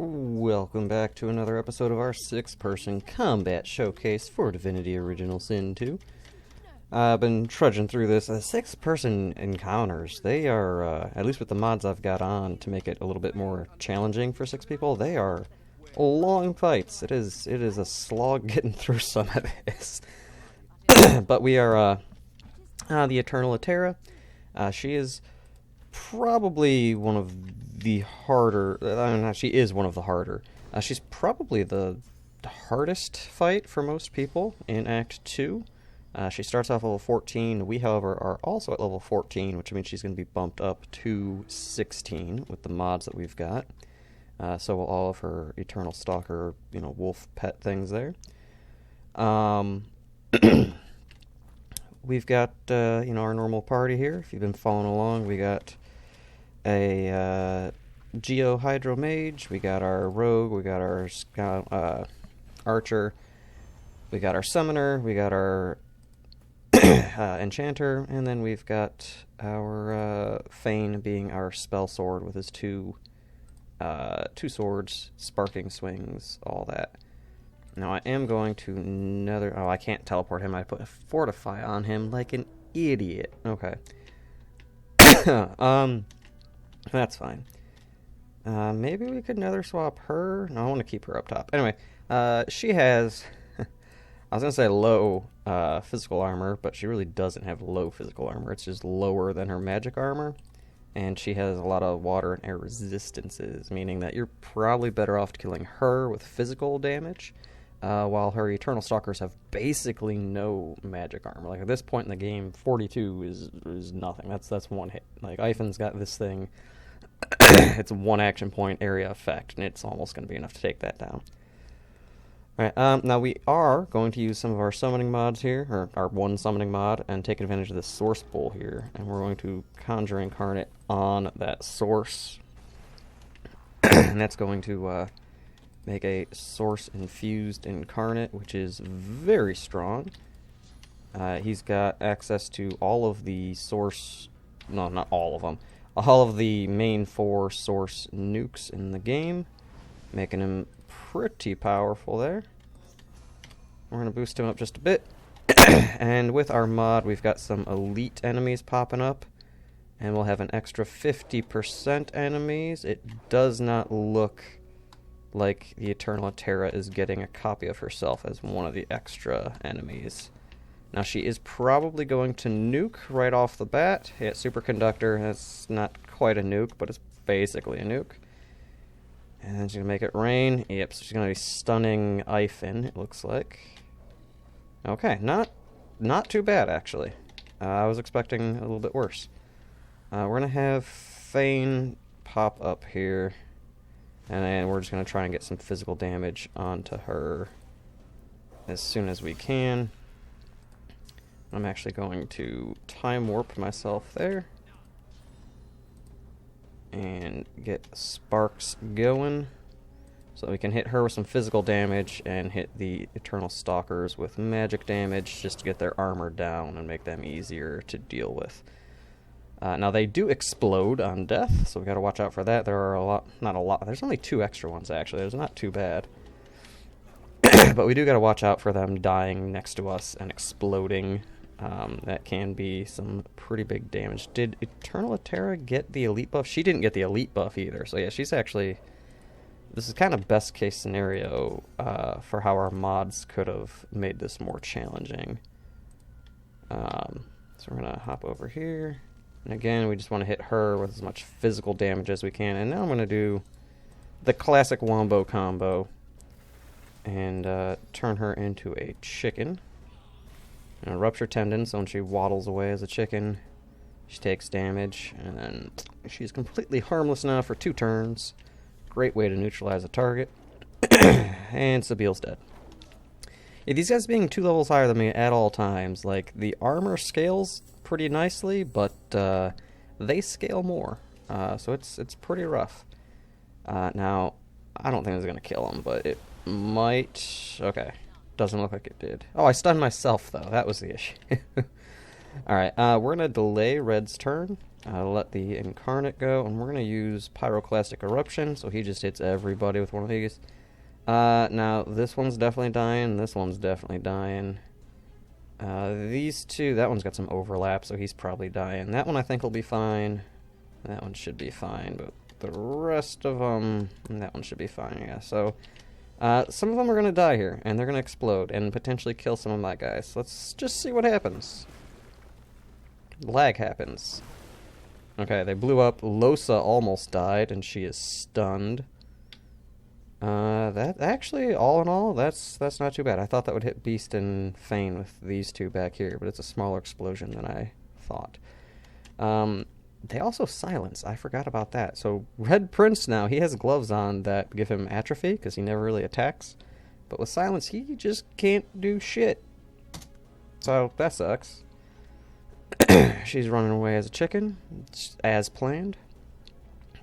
Welcome back to another episode of our 6-person combat showcase for Divinity Original Sin 2. I've been trudging through this. The 6-person encounters, they are, at least with the mods I've got on to make it a little bit more challenging for 6 people, they are long fights. It is a slog getting through some of this. But we are the Eternal Atera. She is probably one of the harder. She is one of the harder. She's probably the hardest fight for most people in Act 2. She starts off level 14. We, however, are also at level 14, which means she's going to be bumped up to 16 with the mods that we've got. So will all of her Eternal Stalker, wolf pet things there. We've got, our normal party here. If you've been following along, we got a Geo Hydro Mage, we got our Rogue, we got our Archer, we got our Summoner, we got our Enchanter, and then we've got our Fane being our Spell Sword with his two swords, Sparking Swings, all that. Now I am going to I can't teleport him. I put a Fortify on him like an idiot. Okay. That's fine. Maybe we could nether swap her. No, I want to keep her up top. Anyway, she has, I was going to say low physical armor, but she really doesn't have low physical armor. It's just lower than her magic armor. And she has a lot of water and air resistances, meaning that you're probably better off killing her with physical damage, while her Eternal Stalkers have basically no magic armor. Like, at this point in the game, 42 is nothing. That's one hit. Like, Ifan's got this thing. It's a one action point area effect, and it's almost going to be enough to take that down. Alright, now we are going to use some of our summoning mods here, or our one summoning mod, and take advantage of this source bowl here. And we're going to conjure incarnate on that source. And that's going to make a source infused incarnate, which is very strong. He's got access to all of the source, no, not all of them, all of the main 4 source nukes in the game, making him pretty powerful there. We're going to boost him up just a bit. And with our mod, we've got some elite enemies popping up, and we'll have an extra 50% enemies. It does not look like the Eternal Atera is getting a copy of herself as one of the extra enemies. Now, she is probably going to nuke right off the bat. Hit Superconductor. That's not quite a nuke, but it's basically a nuke. And she's going to make it rain. Yep, so she's going to be stunning Ifin, it looks like. Okay, not too bad, actually. I was expecting a little bit worse. We're going to have Fane pop up here. And then we're just going to try and get some physical damage onto her as soon as we can. I'm actually going to time warp myself there. And get sparks going. So that we can hit her with some physical damage and hit the Eternal Stalkers with magic damage just to get their armor down and make them easier to deal with. Now, they do explode on death, so we got to watch out for that. There are not a lot. There's only 2 extra ones, actually. There's not too bad. But we do got to watch out for them dying next to us and exploding. That can be some pretty big damage. Did Eternal Atera get the elite buff? She didn't get the elite buff either. So, yeah, she's actually... This is kind of best case scenario for how our mods could have made this more challenging. So we're going to hop over here. And again, we just want to hit her with as much physical damage as we can. And now I'm going to do the classic wombo combo and turn her into a chicken. Rupture tendon, so when she waddles away as a chicken, she takes damage. And then she's completely harmless now for 2 turns. Great way to neutralize a target. And Sabiel's dead. Yeah, these guys being 2 levels higher than me at all times, like, the armor scales pretty nicely, but they scale more. So it's pretty rough. Now, I don't think it's going to kill him, but it might... Okay. Doesn't look like it did. Oh, I stunned myself, though. That was the issue. Alright, we're going to delay Red's turn. Let the Incarnate go, and we're going to use Pyroclastic Eruption, so he just hits everybody with one of these. Now, this one's definitely dying, this one's definitely dying. These two, that one's got some overlap, so he's probably dying. That one I think will be fine. That one should be fine, but the rest of them, that one should be fine, yeah. So, some of them are going to die here, and they're going to explode, and potentially kill some of my guys. Let's just see what happens. Lag happens. Okay, they blew up. Losa almost died, and she is stunned. That actually, all in all, that's not too bad. I thought that would hit Beast and Fane with these two back here, but it's a smaller explosion than I thought. They also silence. I forgot about that. So Red Prince now, he has gloves on that give him atrophy, because he never really attacks. But with silence, he just can't do shit. So that sucks. She's running away as a chicken, as planned.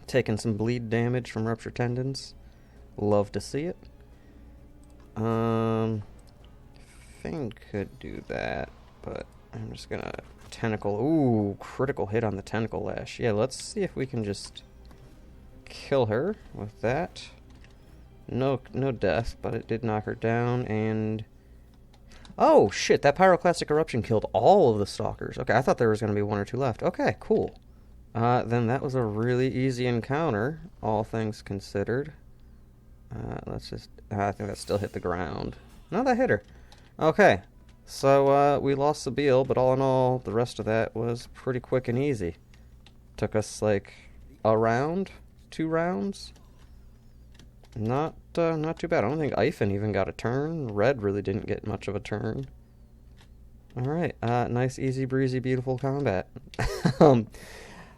Taking some bleed damage from ruptured tendons. Love to see it. Fane could do that, but I'm just gonna tentacle. Ooh, critical hit on the tentacle lash. Yeah, let's see if we can just kill her with that. No death, but it did knock her down, and oh shit, that Pyroclastic Eruption killed all of the stalkers. Okay, I thought there was gonna be one or two left. Okay, cool. Then that was a really easy encounter, all things considered. Let's just... I think that still hit the ground. No, that hit her. Okay, so we lost Sabile, but all in all, the rest of that was pretty quick and easy. Took us like a round, 2 rounds. Not too bad. I don't think Ifen even got a turn. Red really didn't get much of a turn. Alright, nice, easy, breezy, beautiful combat.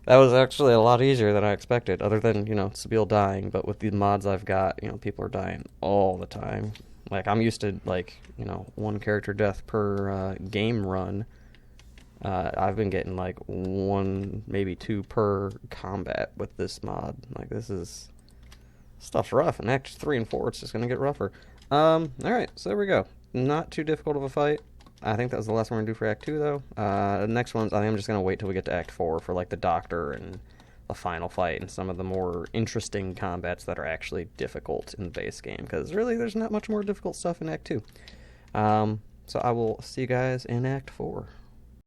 That was actually a lot easier than I expected, other than, you know, Sabile dying, but with the mods I've got, you know, people are dying all the time. Like, I'm used to, like, you know, 1 character death per game run. I've been getting, like, 1, maybe 2 per combat with this mod. Like, stuff's rough. In Act 3 and 4, it's just gonna get rougher. Alright, so there we go. Not too difficult of a fight. I think that was the last one we're going to do for Act 2, though. The next ones, I think I'm just going to wait till we get to Act 4 for, like, the Doctor and the final fight and some of the more interesting combats that are actually difficult in the base game, because really there's not much more difficult stuff in Act 2. So I will see you guys in Act 4.